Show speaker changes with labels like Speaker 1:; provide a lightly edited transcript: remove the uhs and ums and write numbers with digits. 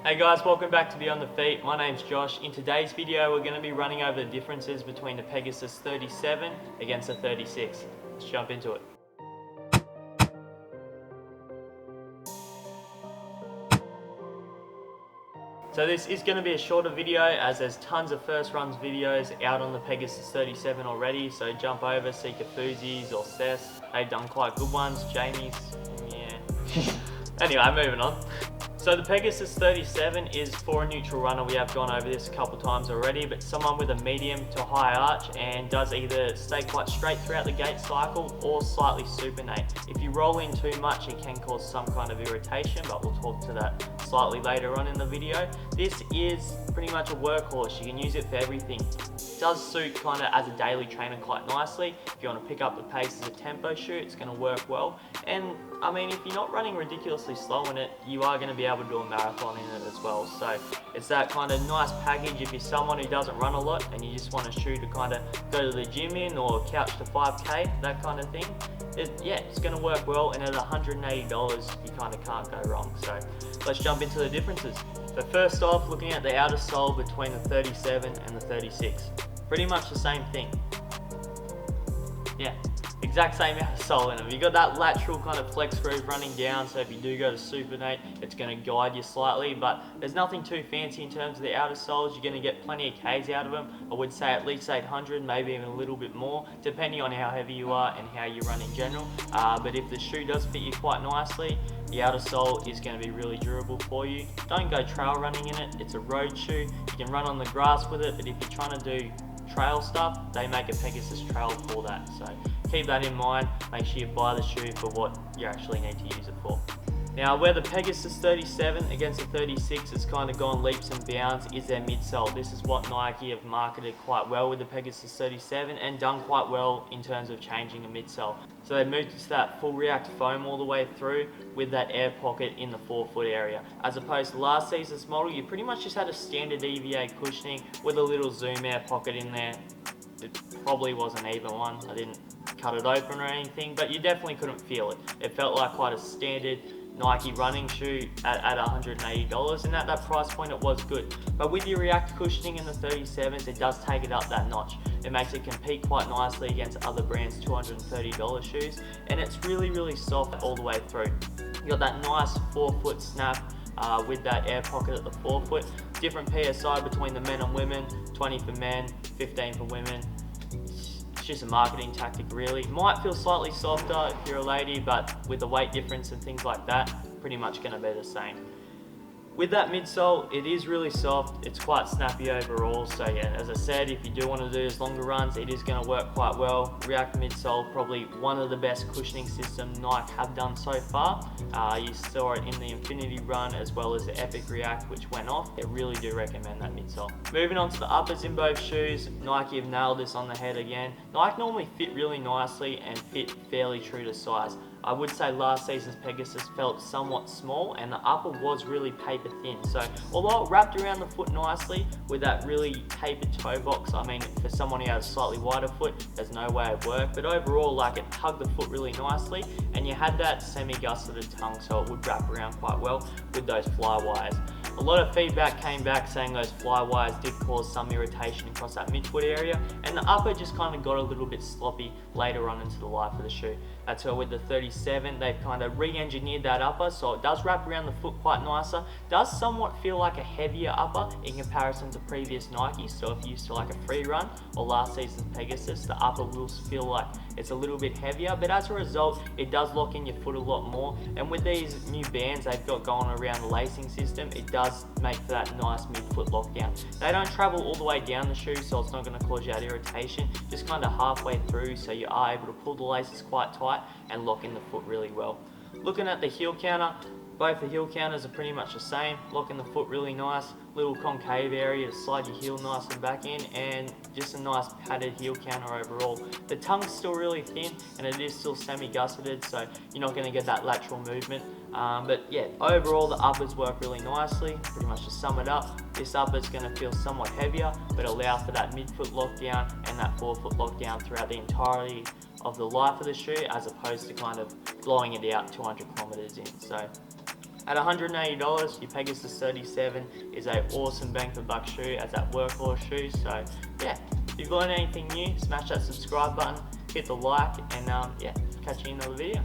Speaker 1: Hey guys, welcome back to Beyond Dafeet. My name's Josh. In today's video, we're going to be running over the differences between the Pegasus 37 against the 36. Let's jump into it. So this is going to be a shorter video as there's tons of first runs videos out on the Pegasus 37 already. So jump over, see Kafuzi's or Seth's. They've done quite good ones. Jamie's, yeah. Anyway, moving on. So the Pegasus 37 is for a neutral runner. We have gone over this a couple times already, but someone with a medium to high arch and does either stay quite straight throughout the gait cycle or slightly supinate. If you roll in too much, it can cause some kind of irritation, but we'll talk to that slightly later on in the video. This is pretty much a workhorse. You can use it for everything. It does suit kind of as a daily trainer quite nicely. If you want to pick up the pace as a tempo shoe, it's going to work well. And I mean, if you're not running ridiculously slow in it, you are going to be able to do a marathon in it as well. So it's that kind of nice package if you're someone who doesn't run a lot and you just want a shoe to kind of go to the gym in or couch to 5K, that kind of thing. It's going to work well, and at $180 you kind of can't go wrong. So let's jump into the differences. So first off, looking at the outer sole between the 37 and the 36. Pretty much the same thing. Yeah, exact same outer sole in them. You've got that lateral kind of flex groove running down, so if you do go to supinate, it's going to guide you slightly, but there's nothing too fancy in terms of the outer soles. You're going to get plenty of Ks out of them. I would say at least 800, maybe even a little bit more, depending on how heavy you are and how you run in general. But if the shoe does fit you quite nicely, the outer sole is going to be really durable for you. Don't go trail running in it. It's a road shoe. You can run on the grass with it, but if you're trying to do trail stuff, they make a Pegasus trail for that. So keep that in mind. Make sure you buy the shoe for what you actually need to use it for. Now, where the Pegasus 37 against the 36 has kind of gone leaps and bounds is their midsole. This is what Nike have marketed quite well with the Pegasus 37 and done quite well in terms of changing a midsole. So they moved to that full react foam all the way through with that air pocket in the forefoot area. As opposed to last season's model, you pretty much just had a standard EVA cushioning with a little zoom air pocket in there. It probably wasn't even one. I didn't cut it open or anything, but you definitely couldn't feel it. It felt like quite a standard Nike running shoe at $180, and at that price point it was good. But with your react cushioning in the 37s, it does take it up that notch. It makes it compete quite nicely against other brands' $230 shoes, and it's really soft all the way through. You got that nice forefoot snap with that air pocket at the forefoot. Different PSI between the men and women, 20 for men, 15 for women. It's just a marketing tactic really. Might feel slightly softer if you're a lady, but with the weight difference and things like that, pretty much going to be the same. With that midsole, it is really soft, it's quite snappy overall, so yeah, as I said, if you do want to do those longer runs, it is going to work quite well. React midsole, probably one of the best cushioning systems Nike have done so far. You saw it in the Infinity Run as well as the Epic React, which went off. I really do recommend that midsole. Moving on to the uppers in both shoes, Nike have nailed this on the head again. Nike normally fit really nicely and fit fairly true to size. I would say last season's Pegasus felt somewhat small and the upper was really paper thin. So although it wrapped around the foot nicely with that really tapered toe box, I mean for someone who has a slightly wider foot, there's no way it worked. But overall, like, it hugged the foot really nicely and you had that semi-gusseted tongue, so it would wrap around quite well with those fly wires. A lot of feedback came back saying those fly wires did cause some irritation across that midfoot area, and the upper just kind of got a little bit sloppy later on into the life of the shoe. That's why with the 37, they've kind of re-engineered that upper, so it does wrap around the foot quite nicer. Does somewhat feel like a heavier upper in comparison to previous Nike, so if you used to like a free run or last season's Pegasus, the upper will feel like it's a little bit heavier, but as a result, it does lock in your foot a lot more. And with these new bands they've got going around the lacing system, it does make for that nice midfoot lockdown. They don't travel all the way down the shoe, so it's not going to cause you that irritation, just kind of halfway through, so you are able to pull the laces quite tight and lock in the foot really well. Looking at the heel counter, both the heel counters are pretty much the same, locking the foot really nice, little concave area to slide your heel nice and back in, and just a nice padded heel counter overall. The tongue's still really thin and it is still semi-gusseted, so you're not going to get that lateral movement. But yeah, overall the uppers work really nicely. Pretty much to sum it up, this upper's going to feel somewhat heavier, but allow for that midfoot lockdown and that forefoot lockdown throughout the entirety of the life of the shoe, as opposed to kind of blowing it out 200 kilometers in. So At $180, your Pegasus 37 is an awesome bang for buck shoe as that workhorse shoe. So yeah, if you've learned anything new, smash that subscribe button, hit the like, and yeah, catch you in another video.